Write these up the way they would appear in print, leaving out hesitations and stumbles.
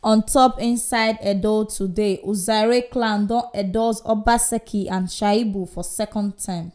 On top inside Edo today, Uzairue clan don endorse Obaseki and Shaibu for second term.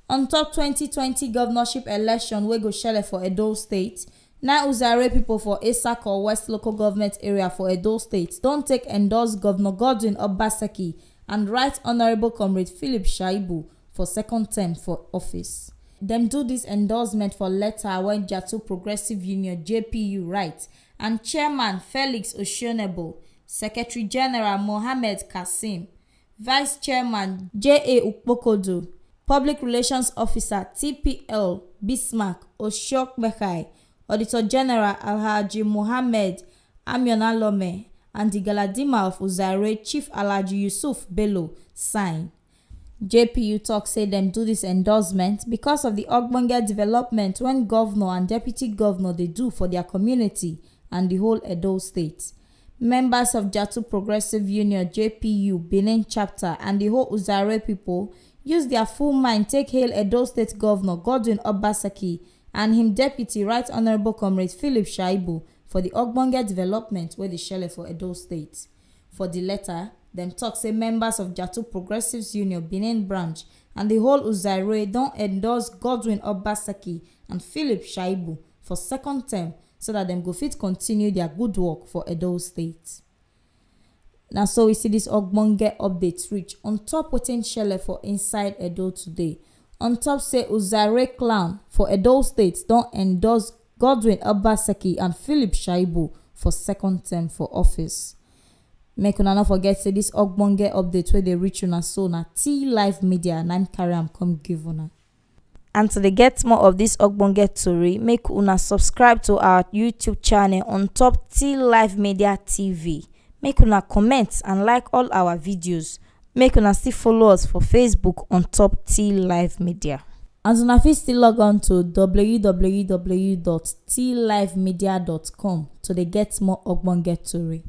On top 2020 governorship election wey go shele for Edo State, now Uzairue pipo for Esako West local government area for Edo State don take endorse Governor Godwin Obaseki and Right Honourable Comrade Philip Shaibu for second term for office. Dem do dis endorsement for letter when JPU Progressive Union JPU write and Chairman Felix Oshionebo, Secretary General Mohammed Kasim, Vice Chairman J.A. Ukpokodo, Public Relations Officer TPL Bismarck Oshiokbekai, Auditor General Alhaji Mohammed Amionalome, and the Galadima of Uzairue Chief Alhaji Yusuf Bello sign. JPU talk say dem do this endorsement because of the ogbonge development when governor and deputy governor dey do for their community and the whole Edo State. Members of JPU Progressive Union JPU Benin chapter and the whole Uzairue people use their full mind take hail Edo State Governor Godwin Obaseki and him deputy Right Honourable Comrade Philip Shaibu for the ogbonge development wey dey shele for Edo State. For the letter, dem talk say members of JPU Progressive Union Benin branch and the whole Uzairue don endorse Godwin Obaseki and Philip Shaibu for second term so that dem go fit continue their good work for Edo State. Na so we see this ogbonge update reach on top wetin shele for inside Edo today. On top say Uzairue clan for Edo State don endorse Godwin Obaseki and Philip Shaibu for second term for office. Make una no forget say this ogbonge update wey dey reach una so na T Live Media na im carry am come give una. And to dey get more of this ogbonge tori, make una subscribe to our YouTube channel on top T Live Media TV. Make una comment and like all our videos. Make una still follow us for Facebook on top T Live Media. And una fit still log on to www.tlivemedia.com to dey get more ogbonge tori.